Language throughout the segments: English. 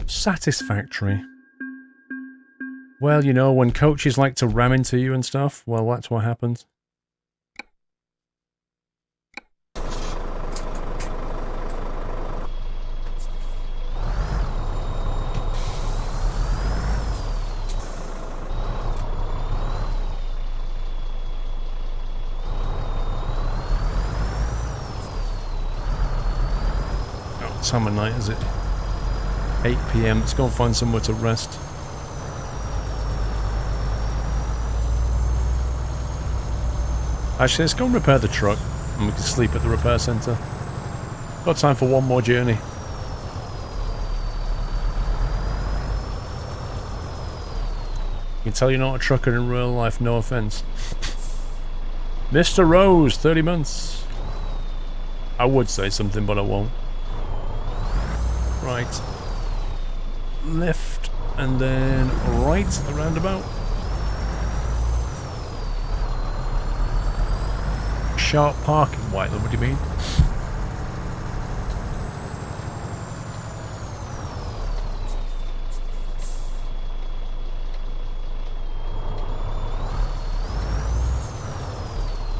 Satisfactory. Well, you know, when coaches like to ram into you and stuff, well, that's what happens. Time of night, is it? 8 PM. Let's go and find somewhere to rest. Actually, let's go and repair the truck, and we can sleep at the repair centre. Got time for one more journey. You can tell you're not a trucker in real life, no offence. Mr. Rose, 30 months. I would say something, but I won't. Right, left, and then right, the roundabout. Sharp parking, Whiteland, what do you mean?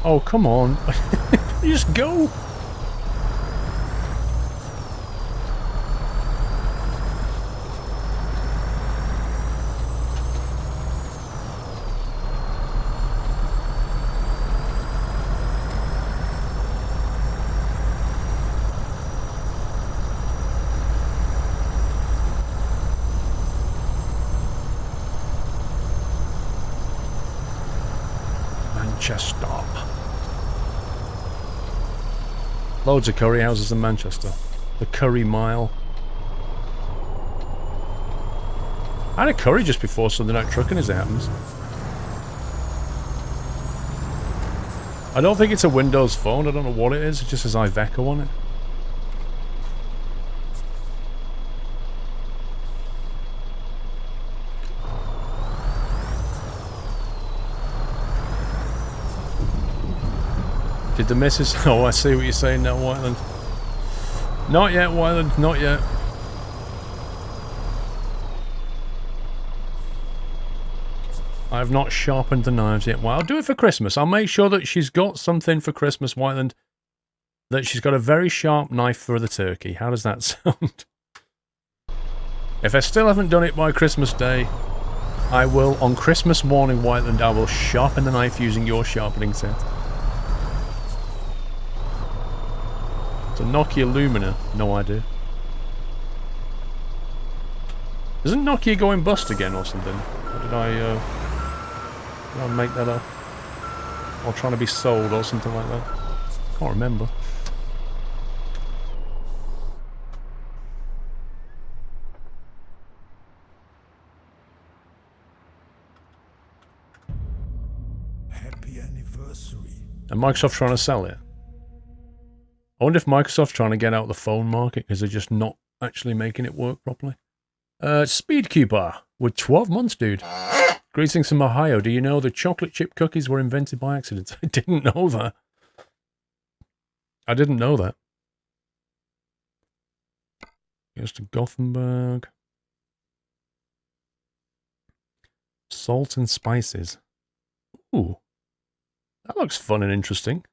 Oh, come on. Just go. Manchester. Loads of curry houses in Manchester. The Curry Mile. I had a curry just before Sunday Night Trucking, as it happens. I don't think it's a Windows phone, I don't know what it is, it just says Iveco on it. Did the missus... Oh, I see what you're saying now, Whiteland. Not yet, Whiteland, not yet. I have not sharpened the knives yet. Well, I'll do it for Christmas. I'll make sure that she's got something for Christmas, Whiteland. That she's got a very sharp knife for the turkey. How does that sound? If I still haven't done it by Christmas Day, I will, on Christmas morning, Whiteland, I will sharpen the knife using your sharpening set. It's a Nokia Lumina. No idea. Isn't Nokia going bust again or something? Or did I make that up? Or trying to be sold or something like that? Can't remember. Happy anniversary. And Microsoft trying to sell it? I wonder if Microsoft's trying to get out of the phone market because they're just not actually making it work properly. Speedcuber with 12 months, dude. Greetings from Ohio. Do you know the chocolate chip cookies were invented by accident? I didn't know that. I didn't know that. Goes to Gothenburg. Salt and spices. Ooh. That looks fun and interesting.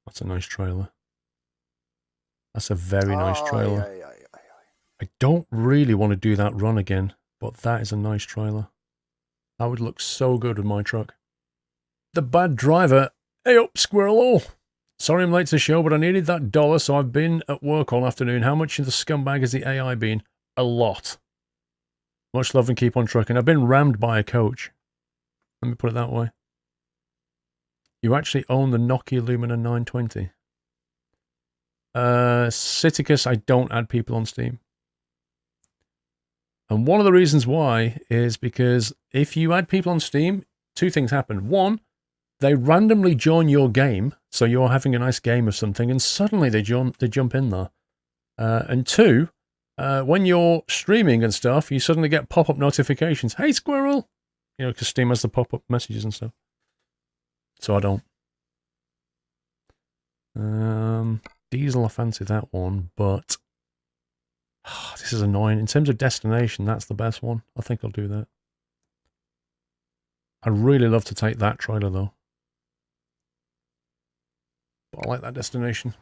That's a nice trailer. That's a very nice trailer. I don't really want to do that run again, but that is a nice trailer. That would look so good with my truck. The bad driver. Hey up, Squirrel. Sorry I'm late to the show, but I needed that $1, so I've been at work all afternoon. How much of the scumbag has the AI been? A lot. Much love and keep on trucking. I've been rammed by a coach. Let me put it that way. You actually own the Nokia Lumina 920. Citicus, I don't add people on Steam. And one of the reasons why is because if you add people on Steam, two things happen. One, they randomly join your game, so you're having a nice game of something, and suddenly they jump in there. And two, when you're streaming and stuff, you suddenly get pop-up notifications. Hey, Squirrel! You know, because Steam has the pop-up messages and stuff. So I don't. Diesel, I fancy that one, but this is annoying. In terms of destination, that's the best one. I think I'll do that. I'd really love to take that trailer, though. But I like that destination.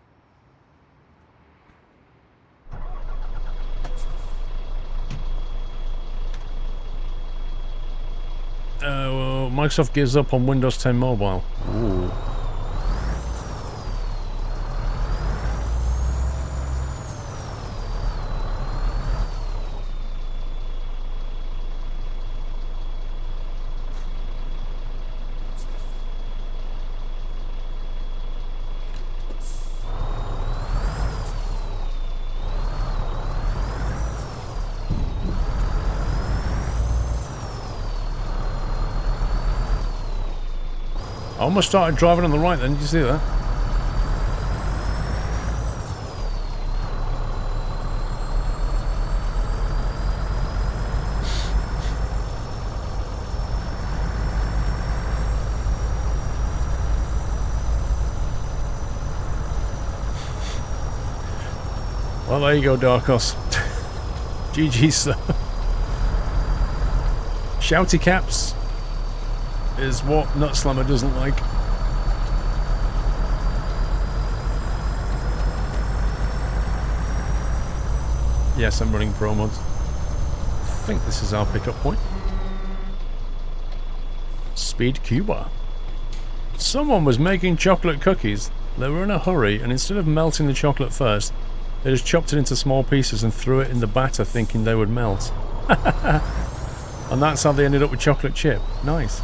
Well, Microsoft gives up on Windows 10 Mobile. Ooh. I almost started driving on the right then, did you see that? Well, there you go, Darkos. GG, sir. Shouty caps is what Nutslammer doesn't like. Yes, I'm running pro mods. I think this is our pickup point. Speed Cuba. Someone was making chocolate cookies. They were in a hurry, and instead of melting the chocolate first, they just chopped it into small pieces and threw it in the batter thinking they would melt. And that's how they ended up with chocolate chip. Nice.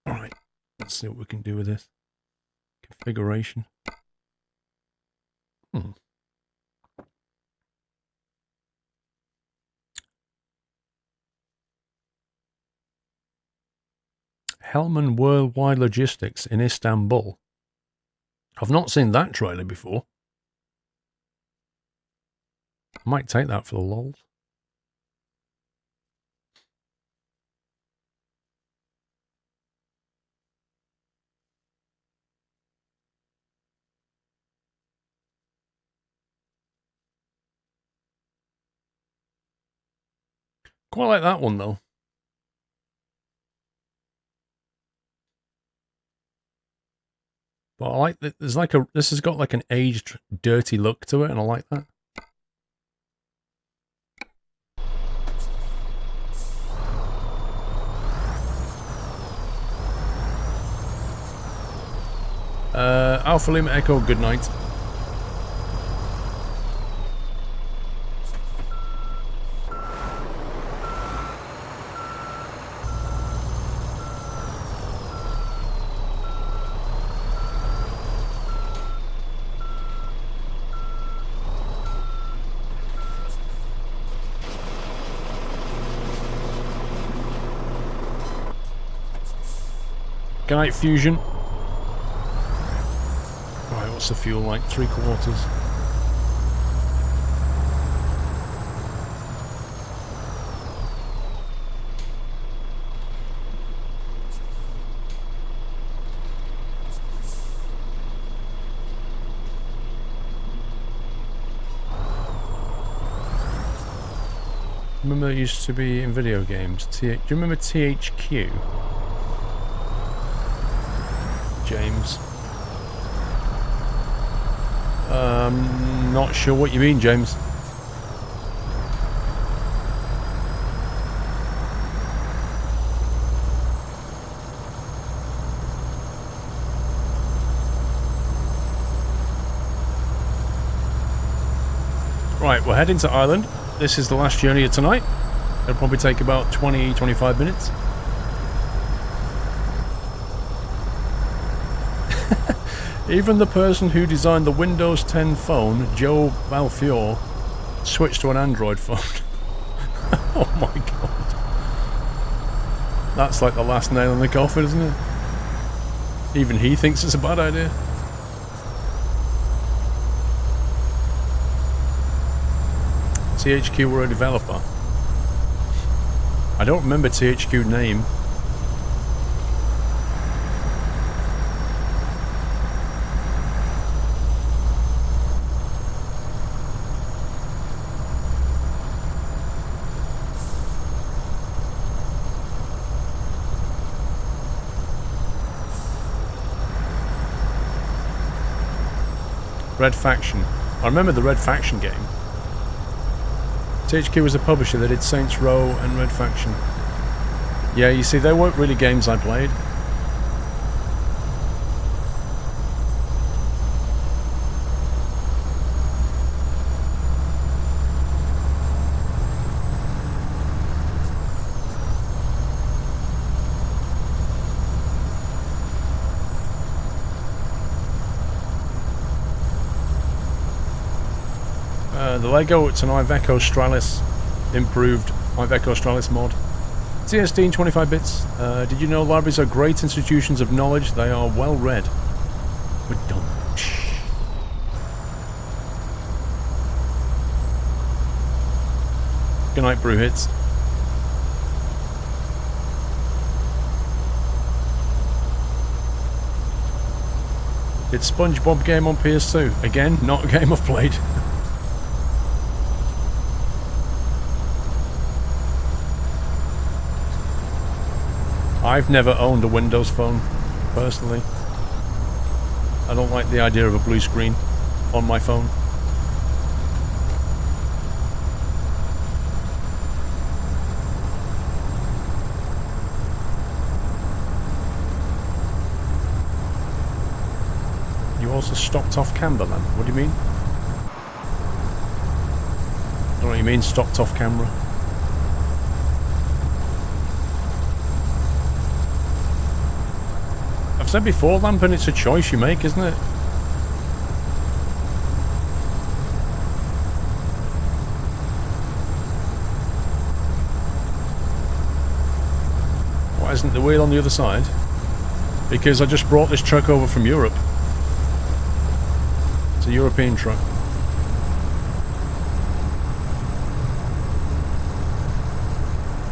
Alright, let's see what we can do with this. Configuration. Hellman Worldwide Logistics in Istanbul. I've not seen that trailer before. I might take that for the lols. Quite like that one though. But I like that there's like a, this has got like an aged, dirty look to it, and I like that. Alpha Lima Echo, good night. Good night, Fusion. Right, what's the fuel like? 3/4. Remember it used to be in video games? Do you remember THQ? James. Not sure what you mean, James. Right, we're heading to Ireland. This is the last journey of tonight. It'll probably take about 20-25 minutes. Even the person who designed the Windows 10 phone, Joe Balfiore, switched to an Android phone. Oh my god. That's like the last nail in the coffin, isn't it? Even he thinks it's a bad idea. THQ were a developer. I don't remember THQ name. Red Faction. I remember the Red Faction game. THQ was a publisher that did Saints Row and Red Faction. Yeah, you see, they weren't really games I played. The Lego, it's an Iveco Stralis, improved Iveco Stralis mod. TSD in 25 bits. Did you know libraries are great institutions of knowledge? They are well read. But don't. Good night, Brew Hits. Did SpongeBob game on PS2? Again, not a game I've played. I've never owned a Windows phone, personally. I don't like the idea of a blue screen on my phone. You also stopped off camber, then? What do you mean? I don't know what you mean, stopped off camera. I've said before, Lampin', it's a choice you make, isn't it? Why isn't the wheel on the other side? Because I just brought this truck over from Europe. It's a European truck.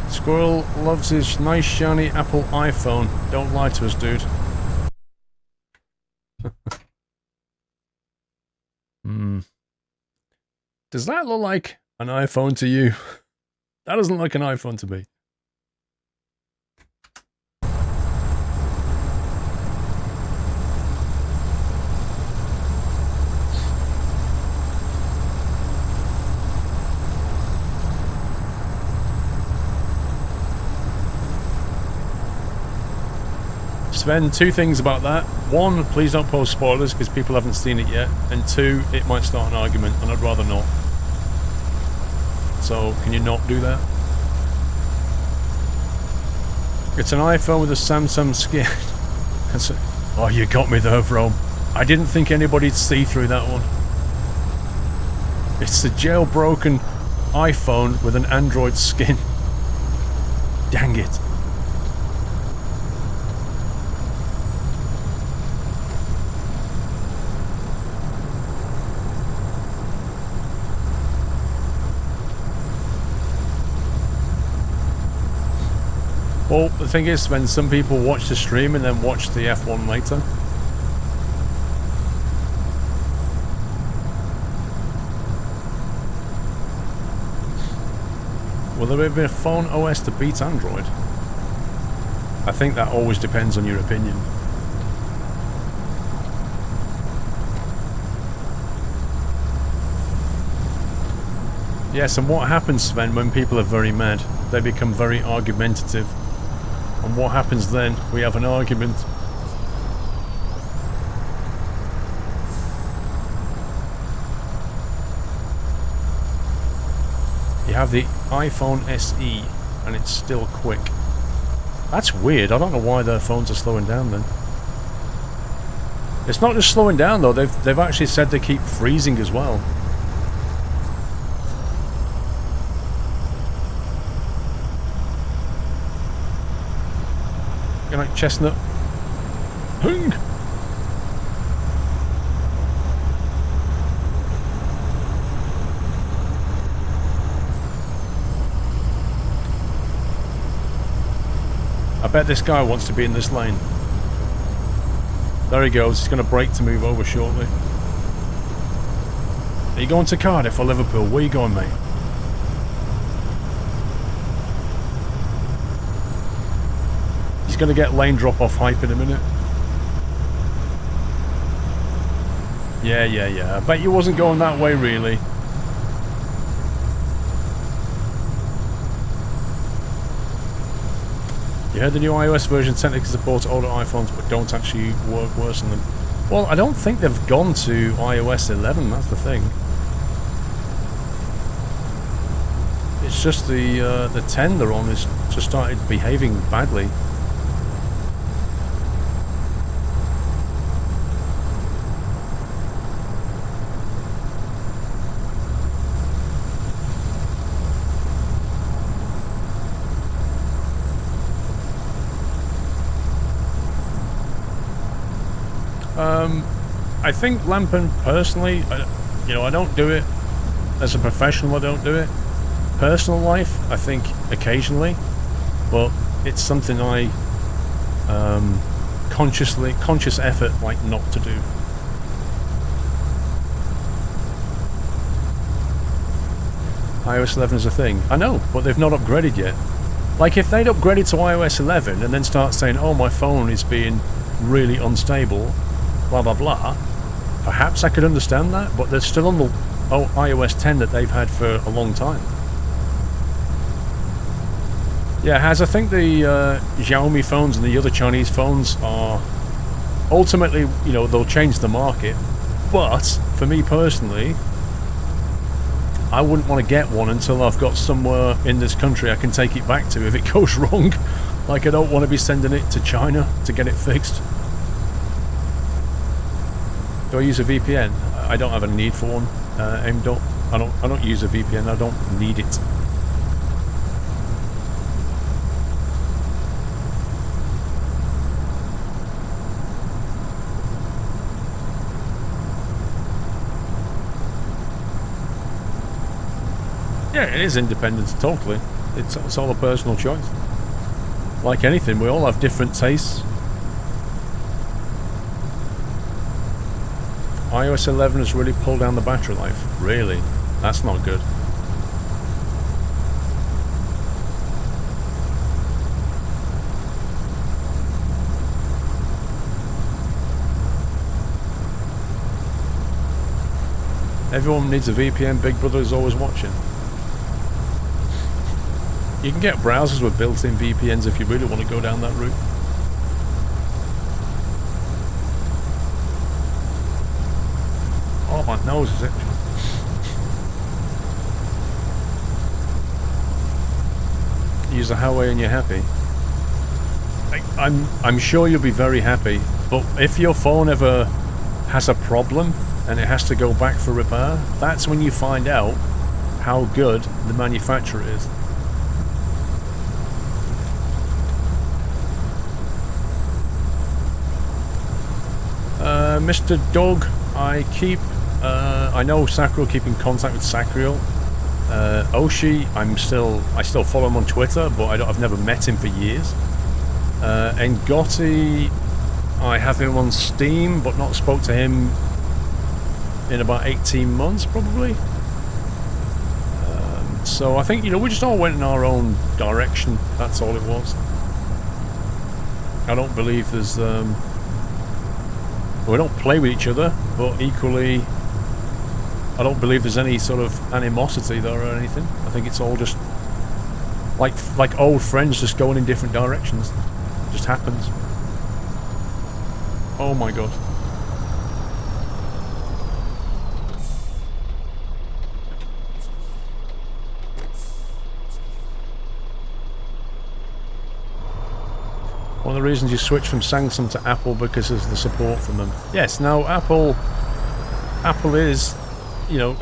Squirrel loves his nice shiny Apple iPhone. Don't lie to us, dude. Does that look like an iPhone to you? That doesn't look like an iPhone to me. Sven, two things about that. One, please don't post spoilers because people haven't seen it yet. And two, it might start an argument and I'd rather not. So, can you not do that? It's an iPhone with a Samsung skin. Oh, you got me there, Rome. I didn't think anybody'd see through that one. It's a jailbroken iPhone with an Android skin. Dang it. Well, the thing is, when some people watch the stream and then watch the F1 later. Will there be a phone OS to beat Android? I think that always depends on your opinion. Yes, and what happens, Sven, when people are very mad? They become very argumentative. And what happens then? We have an argument. You have the iPhone SE, and it's still quick. That's weird. I don't know why their phones are slowing down then. It's not just slowing down though. They've actually said they keep freezing as well. Good night, Chestnut. Hung! I bet this guy wants to be in this lane. There he goes. He's going to brake to move over shortly. Are you going to Cardiff or Liverpool? Where are you going, mate? He's going to get lane drop-off hype in a minute. Yeah, yeah, yeah. I bet you wasn't going that way, really. You heard the new iOS version technically supports older iPhones, but don't actually work worse than them. Well, I don't think they've gone to iOS 11, that's the thing. It's just the 10 they're on is just started behaving badly. I think lamping personally, you know, I don't do it as a professional. I don't do it. Personal life, I think occasionally, but it's something I conscious effort like not to do. iOS 11 is a thing. I know, but they've not upgraded yet. Like if they'd upgraded to iOS 11 and then start saying, "Oh, my phone is being really unstable," blah blah blah, perhaps I could understand that, but they're still on the iOS 10 that they've had for a long time. Yeah, I think the Xiaomi phones and the other Chinese phones are ultimately, you know, they'll change the market, but for me personally, I wouldn't want to get one until I've got somewhere in this country I can take it back to if it goes wrong. Like, I don't want to be sending it to China to get it fixed. Do I use a VPN? I don't have a need for one. I don't use a VPN. I don't need it. Yeah, it is independence, totally. It's all a personal choice. Like anything, we all have different tastes. iOS 11 has really pulled down the battery life. Really? That's not good. Everyone needs a VPN. Big Brother is always watching. You can get browsers with built-in VPNs if you really want to go down that route. Oh, my nose is itching. Use a Huawei and you're happy. I'm sure you'll be very happy, but if your phone ever has a problem and it has to go back for repair, that's when you find out how good the manufacturer is. Mr. Dog, I know Sacriel, keep in contact with Sacriel. Oshi, I still follow him on Twitter, but I've never met him for years. And Gotti, I have him on Steam, but not spoke to him in about 18 months, probably. So I think, you know, we just all went in our own direction. That's all it was. I don't believe there's... we don't play with each other, but equally, I don't believe there's any sort of animosity there or anything. I think it's all just like old friends just going in different directions. It just happens. Oh my god. One of the reasons you switch from Samsung to Apple because of the support from them. Yes, now Apple is, you know,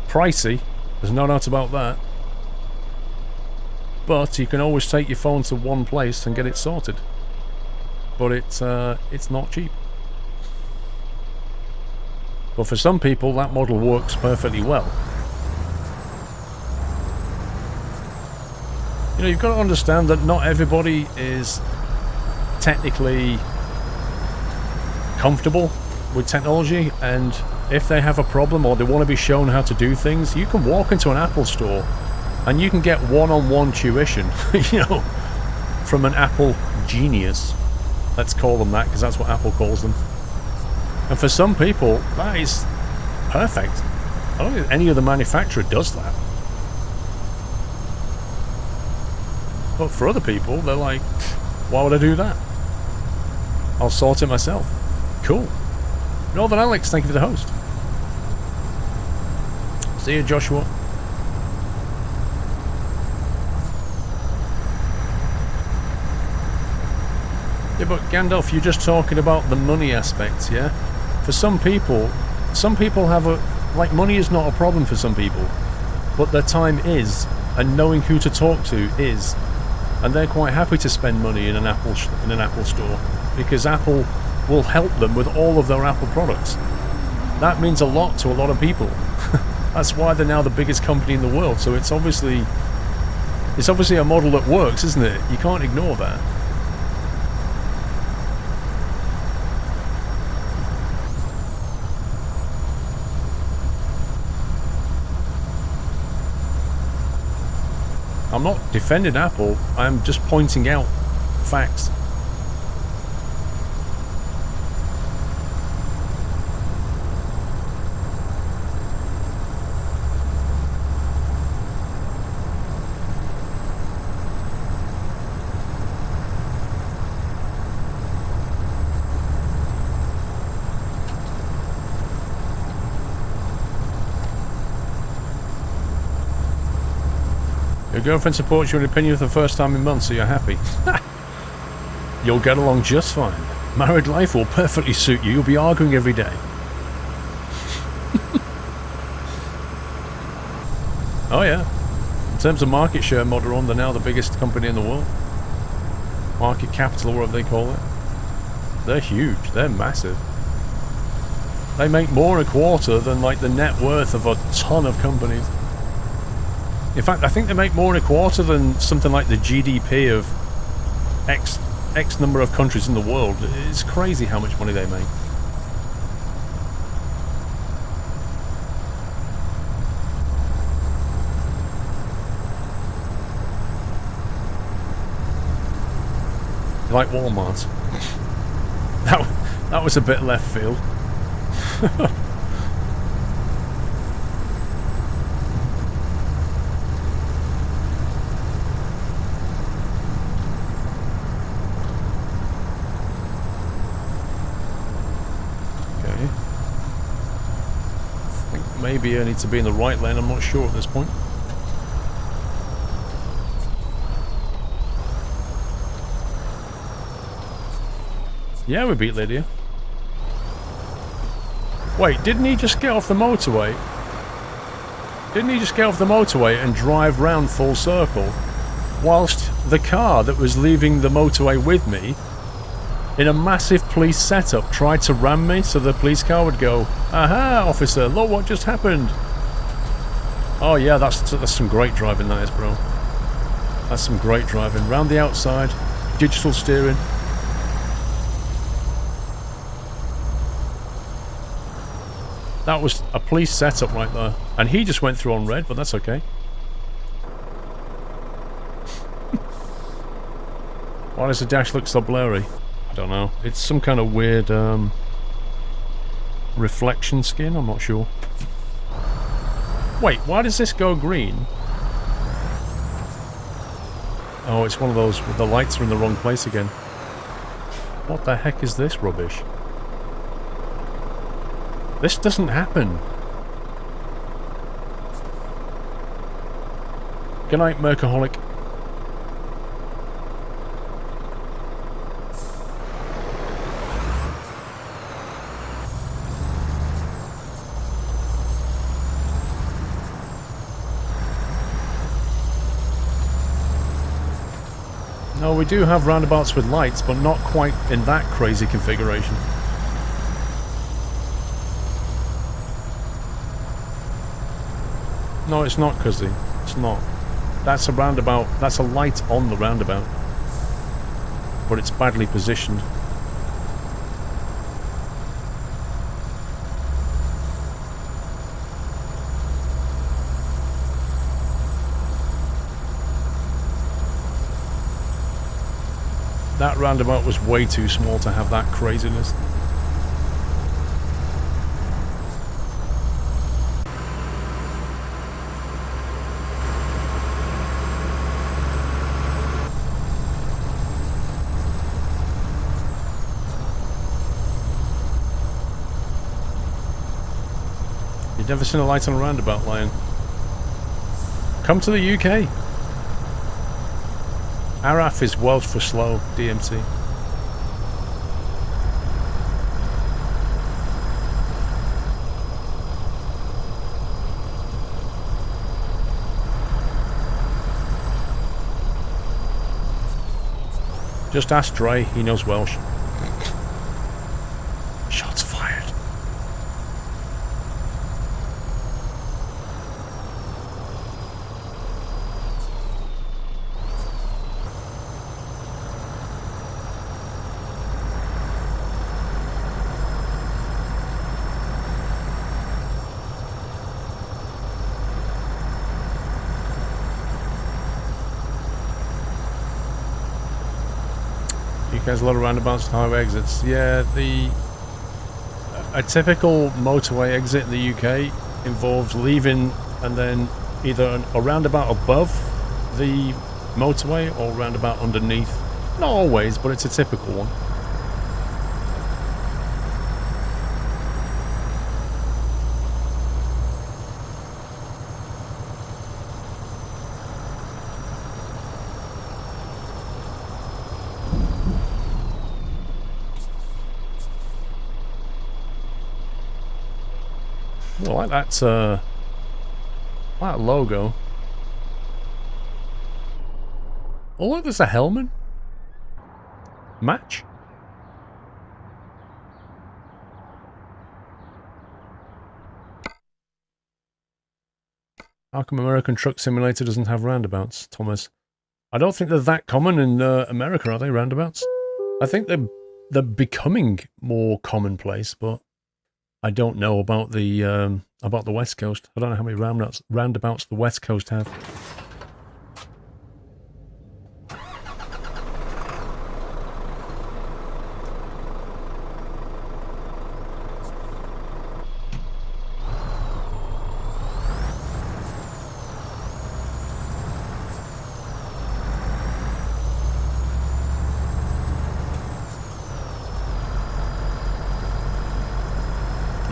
pricey. There's no doubt about that. But you can always take your phone to one place and get it sorted. But it's not cheap. But for some people, that model works perfectly well. You know, you've got to understand that not everybody is technically comfortable with technology, and if they have a problem or they want to be shown how to do things, you can walk into an Apple store and you can get one-on-one tuition, you know, from an Apple genius. Let's call them that, because that's what Apple calls them. And for some people, that is perfect. I don't think any other manufacturer does that. But for other people, they're like, why would I do that? I'll sort it myself. Cool. Northern Alex, thank you for the host. See you, Joshua. Yeah, but Gandalf, you're just talking about the money aspects, yeah? For some people have a... Like, money is not a problem for some people. But their time is, and knowing who to talk to is. And they're quite happy to spend money in an Apple store. Because Apple will help them with all of their Apple products. That means a lot to a lot of people. That's why they're now the biggest company in the world. So it's obviously a model that works, isn't it? You can't ignore that. I'm not defending Apple, I'm just pointing out facts. Your girlfriend supports your opinion for the first time in months, so you're happy. You'll get along just fine. Married life will perfectly suit you. You'll be arguing every day. Oh yeah. In terms of market share, Moderon, they're now the biggest company in the world. Market capital, or whatever they call it. They're huge. They're massive. They make more in a quarter than like the net worth of a ton of companies. In fact, I think they make more in a quarter than something like the GDP of X number of countries in the world. It's crazy how much money they make. Like Walmart. That was a bit left field. Maybe I need to be in the right lane, I'm not sure at this point. Yeah, we beat Lydia. Wait, didn't he just get off the motorway? Didn't he just get off the motorway and drive round full circle? Whilst the car that was leaving the motorway with me, in a massive police setup, tried to ram me so the police car would go, "Aha, officer, look what just happened." Oh yeah, that's some great driving, that is, bro. That's some great driving. Round the outside, digital steering. That was a police setup right there. And he just went through on red, but that's okay. Why does the dash look so blurry? I don't know. It's some kind of weird reflection skin, I'm not sure. Wait, why does this go green? Oh, it's one of those where the lights are in the wrong place again. What the heck is this rubbish? This doesn't happen. Good night, Mercaholic. No, we do have roundabouts with lights, but not quite in that crazy configuration. No, it's not, Cuzzy. It's not. That's a roundabout. That's a light on the roundabout. But it's badly positioned. That roundabout was way too small to have that craziness. You've never seen a light on a roundabout, Lion? Come to the UK. Araf is Welsh for slow, DMT. Just ask Dre, he knows Welsh. Shots fired. There's a lot of roundabouts and highway exits. Yeah, a typical motorway exit in the UK involves leaving and then either a roundabout above the motorway or roundabout underneath. Not always, but it's a typical one. I like that logo. Oh look, there's a helmet. Match? How come American Truck Simulator doesn't have roundabouts, Thomas? I don't think they're that common in America, are they, roundabouts? I think they're becoming more commonplace, but I don't know about the West Coast. I don't know how many roundabouts the West Coast have.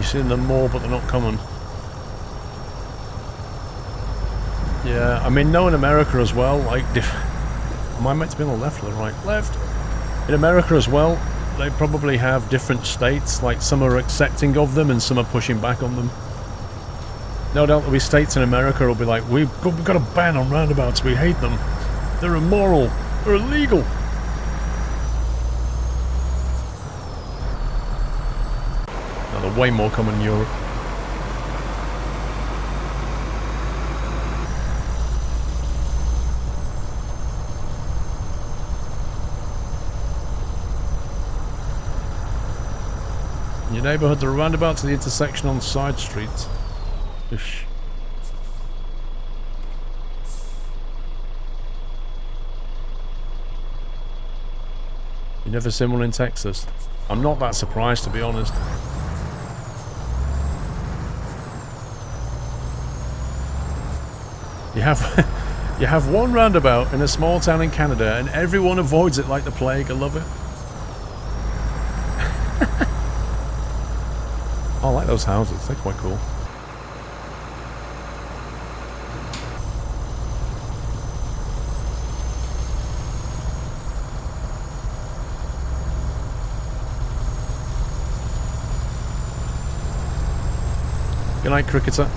Seen them more, but they're not common. Yeah, I mean, no, in America as well, like, am I meant to be on the left or the right? Left! In America as well, they probably have different states, like some are accepting of them and some are pushing back on them. No doubt there'll be states in America who'll be like, we've got a ban on roundabouts, we hate them. They're immoral, they're illegal. Way more common in Europe. In your neighbourhood, there are roundabouts at the intersection on side streets. Ish. You never seen one in Texas? I'm not that surprised, to be honest. You have one roundabout in a small town in Canada and everyone avoids it like the plague. I love it. I like those houses, they're quite cool. Good night, cricketer.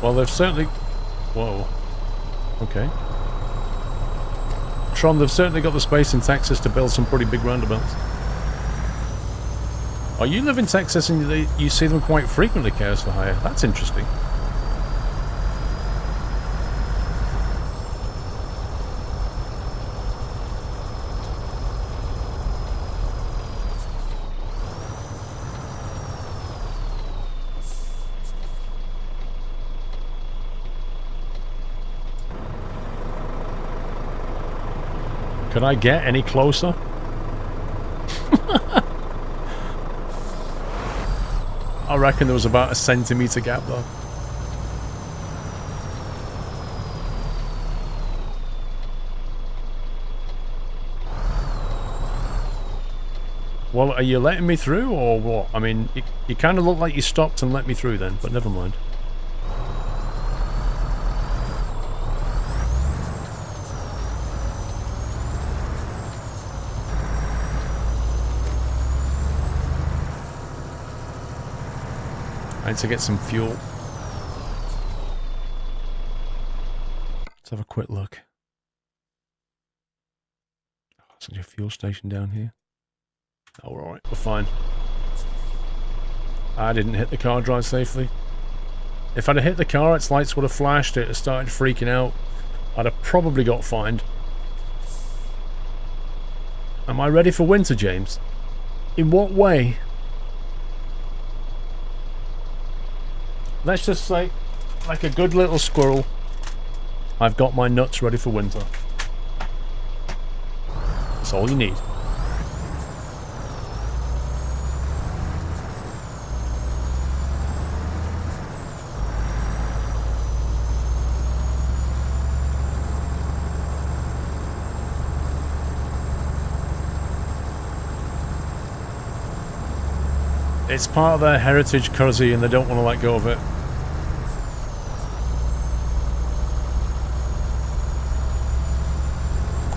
Well, they've certainly... Whoa. Okay. Tron, they've certainly got the space in Texas to build some pretty big roundabouts. Oh, you live in Texas and you see them quite frequently, Chaos for Hire. That's interesting. Could I get any closer? I reckon there was about a centimetre gap though. Well, are you letting me through or what? I mean, you kind of look like you stopped and let me through then, but never mind. I need to get some fuel. Let's have a quick look. Oh, there's a fuel station down here. Oh, we're alright, we're fine. I didn't hit the car drive safely. If I'd have hit the car, its lights would have flashed, it would have started freaking out. I'd have probably got fined. Am I ready for winter, James? In what way? Let's just say, like a good little squirrel, I've got my nuts ready for winter. That's all you need. It's part of their heritage, Cuzzy, and they don't want to let go of it.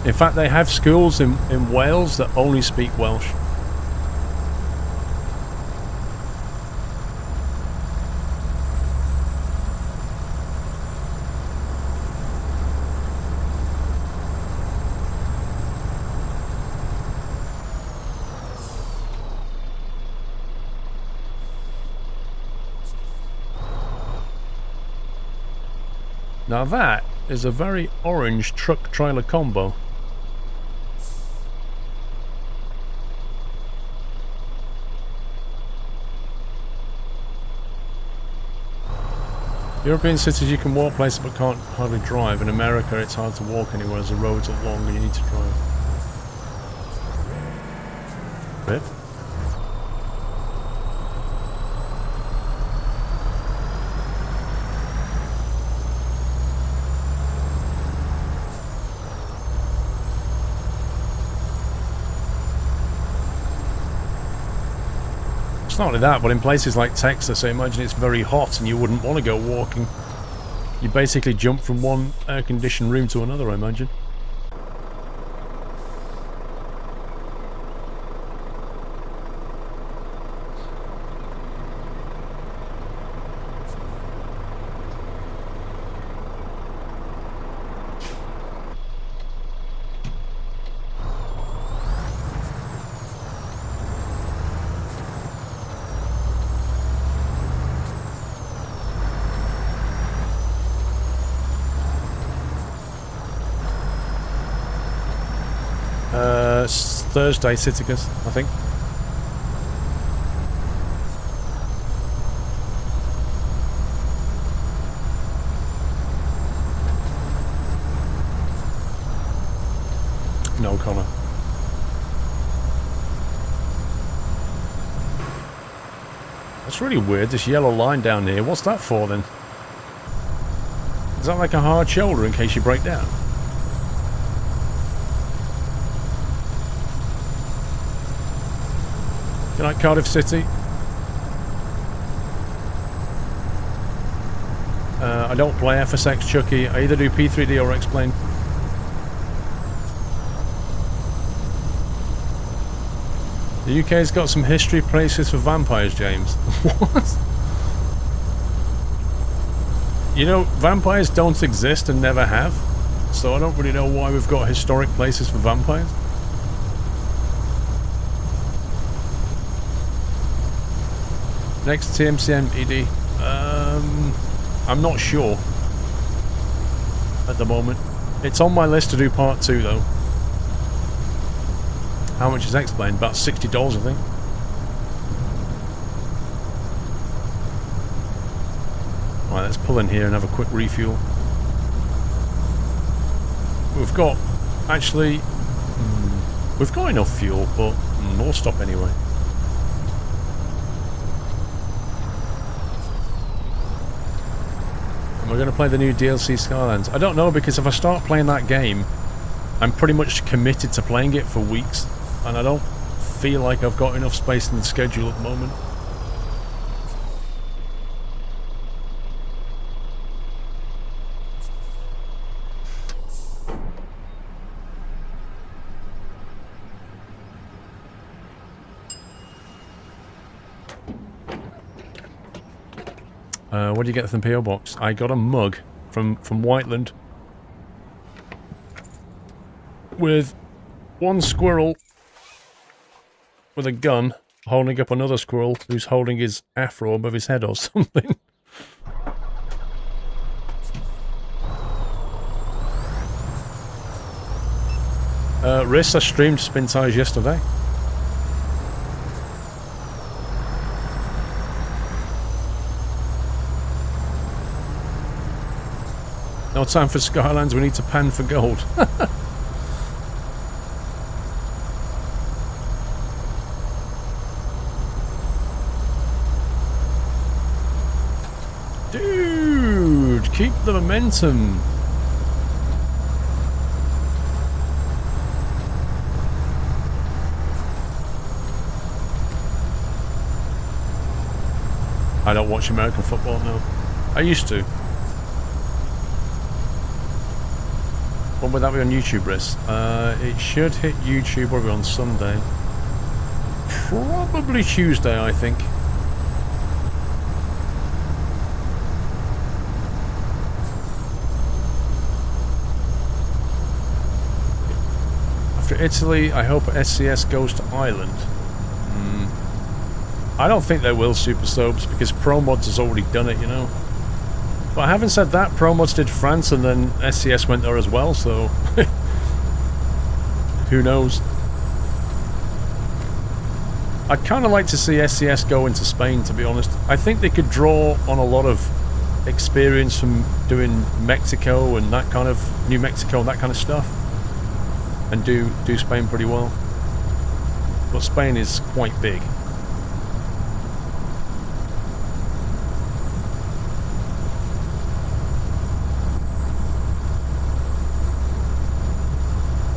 In fact, they have schools in Wales that only speak Welsh. Now that is a very orange truck-trailer combo. European cities you can walk places but can't hardly drive. In America it's hard to walk anywhere as the roads are long and you need to drive. Bit. It's not only that, but in places like Texas, I imagine it's very hot and you wouldn't want to go walking. You basically jump from one air-conditioned room to another, I imagine. Thursday, Citicus, I think. No, Connor. That's really weird, this yellow line down here. What's that for then? Is that like a hard shoulder in case you break down? Good night, Cardiff City. I don't play FSX, Chucky. I either do P3D or X-Plane. The UK's got some history places for vampires, James. What? You know, vampires don't exist and never have. So I don't really know why we've got historic places for vampires. Next TMCM ED. I'm not sure at the moment. It's on my list to do part 2 though. How much is X-Plane? About $60, I think. Right, let's pull in here and have a quick refuel. We've got, actually, we've got enough fuel, but we'll stop anyway. We're going to play the new DLC Skylands. I don't know, because if I start playing that game, I'm pretty much committed to playing it for weeks, and I don't feel like I've got enough space in the schedule at the moment. What do you get from the PO box? I got a mug from Whiteland with one squirrel with a gun holding up another squirrel who's holding his afro above his head or something. Riss, I streamed Spin Tires yesterday. No time for Skylands, we need to pan for gold. Dude, keep the momentum. I don't watch American football now. I used to. When would that be on YouTube, Briss? It should hit YouTube probably on Sunday. Probably Tuesday, I think. After Italy, I hope SCS goes to Ireland. I don't think they will, Super Soaps, because ProMods has already done it, you know. But having said that, ProMods did France and then SCS went there as well, so who knows? I'd kind of like to see SCS go into Spain, to be honest. I think they could draw on a lot of experience from doing Mexico and that kind of New Mexico and that kind of stuff, and do Spain pretty well. But Spain is quite big.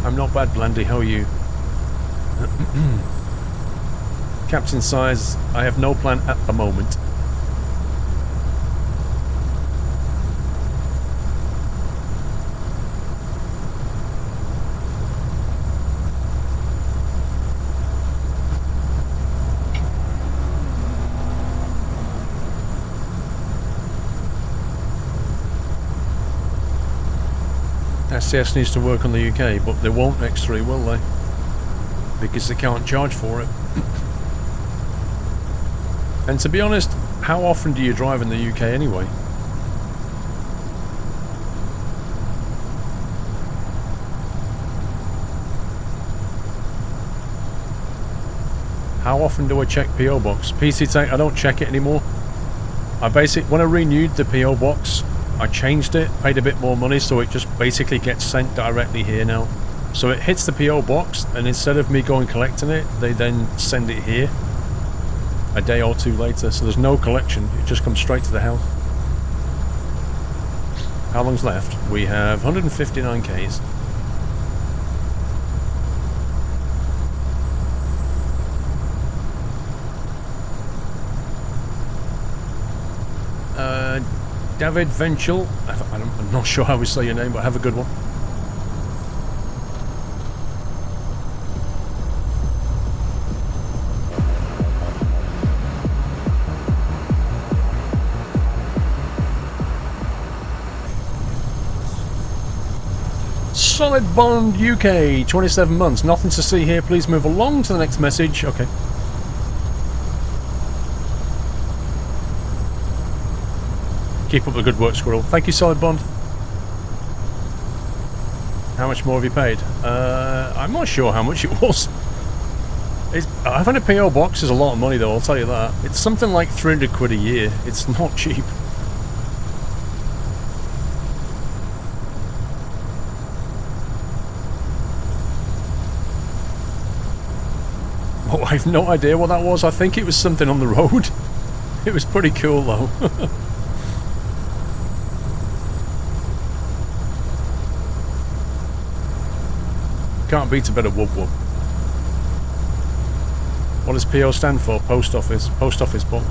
I'm not bad, Blandy. How are you? Captain Size, I have no plan at the moment. SCS needs to work on the UK, but they won't next 3, will they? Because they can't charge for it. And to be honest, how often do you drive in the UK anyway? How often do I check PO Box? PC Tank, I don't check it anymore. When I renewed the PO Box, I changed it, paid a bit more money, so it just basically gets sent directly here now. So it hits the PO Box, and instead of me going collecting it, they then send it here a day or 2 later. So there's no collection, it just comes straight to the house. How long's left? We have 159 Ks. David Venchel, I'm not sure how we say your name, but have a good one. Solid Bond UK, 27 months. Nothing to see here. Please move along to the next message. Okay. Keep up the good work, Squirrel. Thank you, Solid Bond. How much more have you paid? I'm not sure how much it was. Having a PO Box is a lot of money, though, I'll tell you that. It's something like 300 quid a year. It's not cheap. Oh, I have no idea what that was. I think it was something on the road. It was pretty cool, though. Can't beat a bit of whoop whoop. What does PO stand for? Post office. Post office box.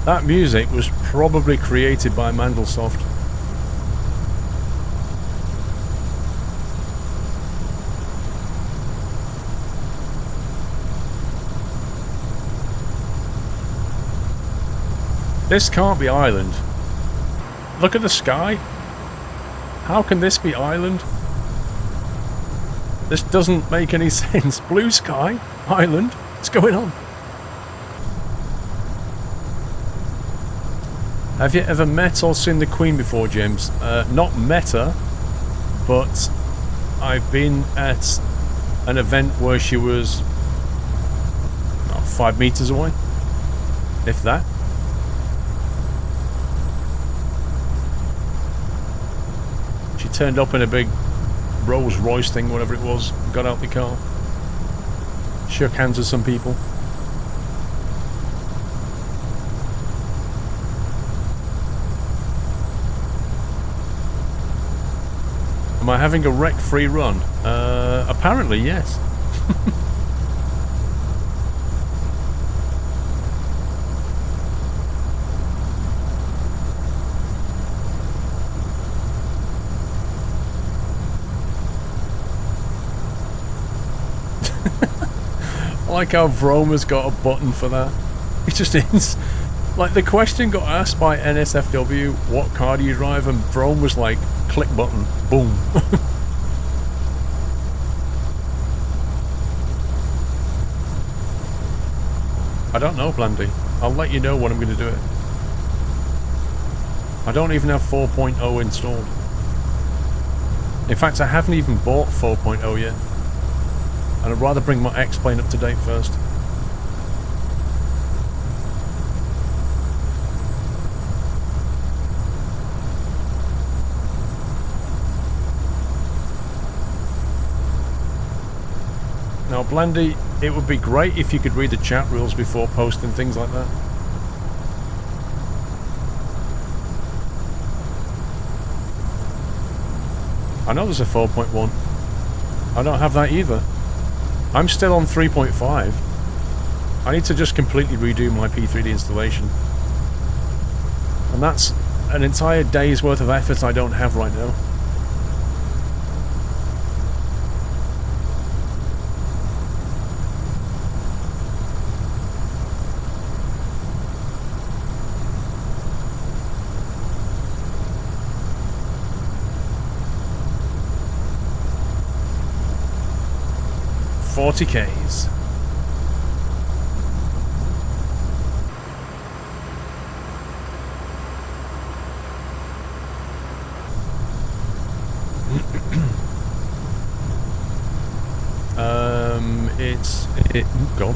That music was probably created by Mandelsoft. This can't be Ireland. Look at the sky. How can this be Ireland? This doesn't make any sense. Blue sky? Ireland? What's going on? Have you ever met or seen the Queen before, James? Not met her, but I've been at an event where she was 5 meters away, if that. She turned up in a big Rolls Royce thing, whatever it was, got out the car, shook hands with some people. Am I having a wreck-free run? Apparently, yes. I like how Vroma's got a button for that. He just is. Like, the question got asked by NSFW, what car do you drive? And Vrome was like, click button, boom. I don't know, Blandy. I'll let you know when I'm going to do it. I don't even have 4.0 installed. In fact, I haven't even bought 4.0 yet. And I'd rather bring my X-Plane up to date first. Now, Blandy, it would be great if you could read the chat rules before posting things like that. I know there's a 4.1. I don't have that either. I'm still on 3.5. I need to just completely redo my P3D installation. And that's an entire day's worth of effort I don't have right now. $40Ks. God.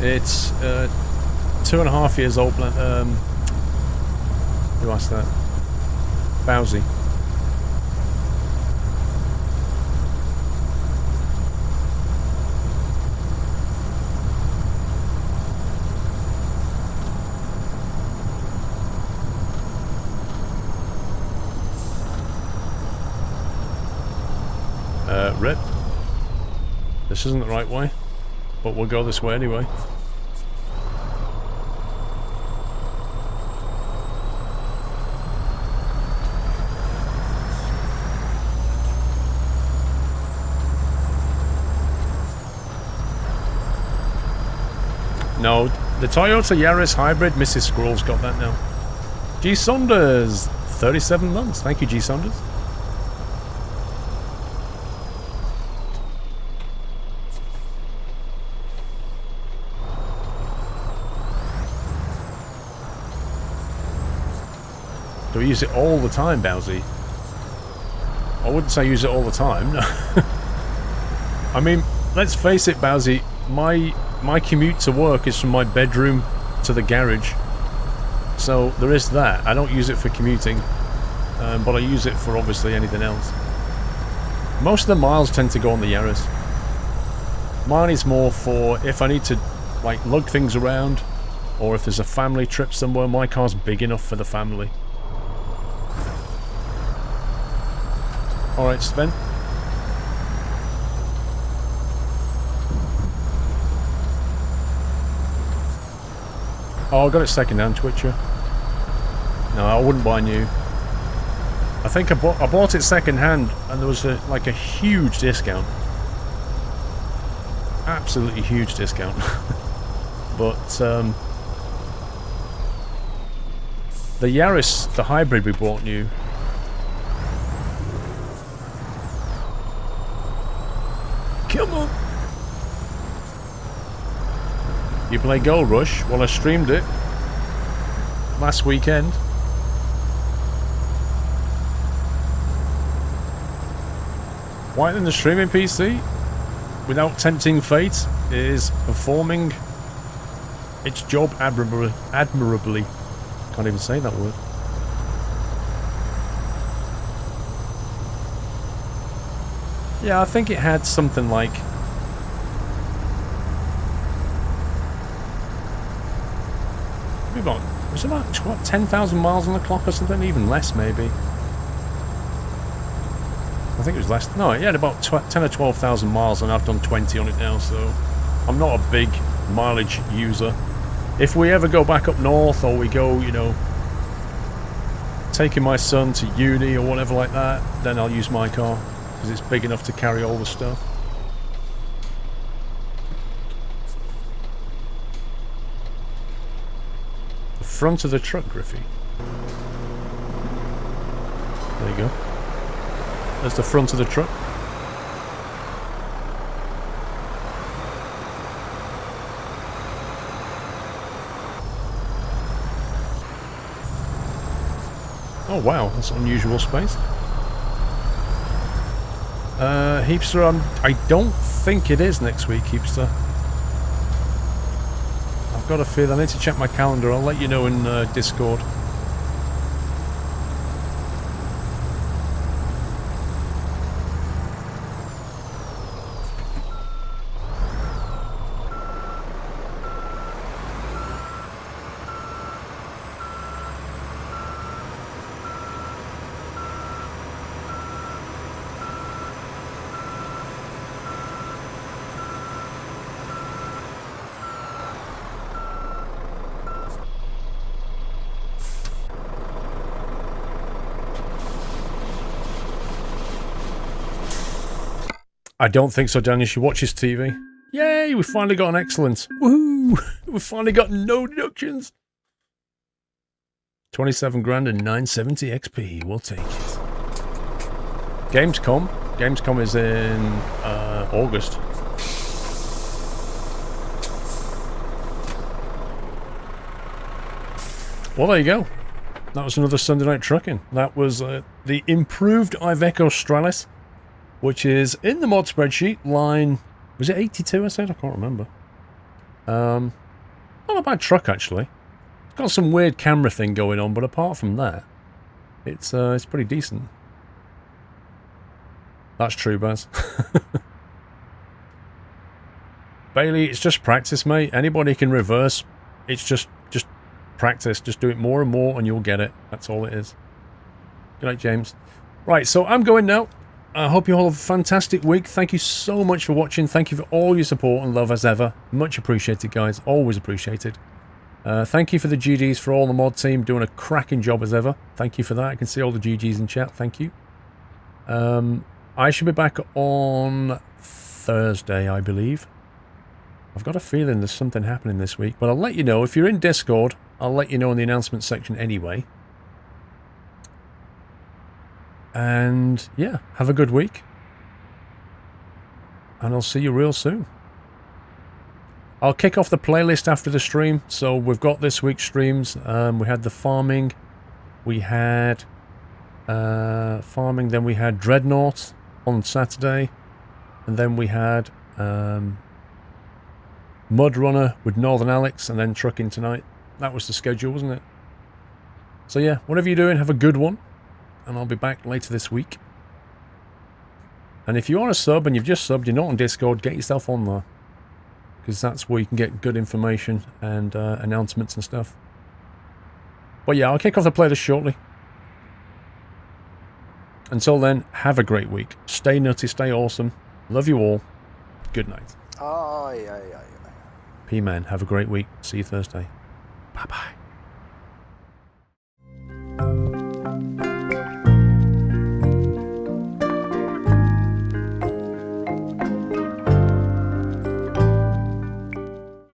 It's 2.5 years old. Who asked that? Bowsy. Rip. This isn't the right way, but we'll go this way anyway. No, the Toyota Yaris Hybrid, Mrs. Squirrel's got that now. G Saunders, 37 months. Thank you, G Saunders. Do we use it all the time, Bowsy? I wouldn't say use it all the time. I mean, let's face it, Bowsy, my commute to work is from my bedroom to the garage. So there is that. I don't use it for commuting, but I use it for obviously anything else. Most of the miles tend to go on the Yaris. Mine is more for if I need to like lug things around, or if there's a family trip somewhere. My car's big enough for the family. Alright, Sven. Oh, I got it second hand, Twitcher. No, I wouldn't buy new. I think I bought it second hand, and there was like a huge discount. Absolutely huge discount. But the Yaris, the hybrid we bought new. Come on! You play Gold Rush? Well, I streamed it last weekend. Why in the streaming PC, without tempting fate, is performing its job admirably. Can't even say that word. Yeah, I think it had something like... was it about 10,000 miles on the clock or something? Even less, maybe. I think it was less. No, it had about 10 or 12,000 miles, and I've done 20 on it now, so I'm not a big mileage user. If we ever go back up north, or we go, you know, taking my son to uni or whatever like that, then I'll use my car, because it's big enough to carry all the stuff. The front of the truck, Griffey. There you go. There's the front of the truck. Oh wow, that's unusual space. Heapster, I don't think it is next week, Heapster. I've got a feel. I need to check my calendar. I'll let you know in Discord. I don't think so, Daniel. She watches TV. Yay, we finally got an excellence. Woohoo! We finally got no deductions. 27 grand and 970 XP. We'll take it. Gamescom. Gamescom is in August. Well, there you go. That was another Sunday Night Trucking. That was the improved Iveco Stralis, which is in the mod spreadsheet, line... Was it 82 I said? I can't remember. Not a bad truck, actually. It's got some weird camera thing going on, but apart from that, it's pretty decent. That's true, Baz. Bailey, it's just practice, mate. Anybody can reverse. It's just practice. Just do it more and more, and you'll get it. That's all it is. Good night, James. Right, so I'm going now. I hope you all have a fantastic week. Thank you so much for watching. Thank you for all your support and love as ever. Much appreciated, guys. Always appreciated. Thank you for the GGs for all the mod team. Doing a cracking job as ever. Thank you for that. I can see all the GGs in chat. Thank you. I should be back on Thursday, I believe. I've got a feeling there's something happening this week, but I'll let you know. If you're in Discord, I'll let you know in the announcement section anyway. And yeah, have a good week. And I'll see you real soon. I'll kick off the playlist after the stream. So we've got this week's streams. We had the farming. We had farming. Then we had Dreadnought on Saturday. And then we had Mud Runner with Northern Alex, and then trucking tonight. That was the schedule, wasn't it? So yeah, whatever you're doing, have a good one. And I'll be back later this week. And if you are a sub and you've just subbed, you're not on Discord, get yourself on there. Because that's where you can get good information and announcements and stuff. But yeah, I'll kick off the playlist shortly. Until then, have a great week. Stay nutty, stay awesome. Love you all. Good night. P-Man, have a great week. See you Thursday. Bye-bye.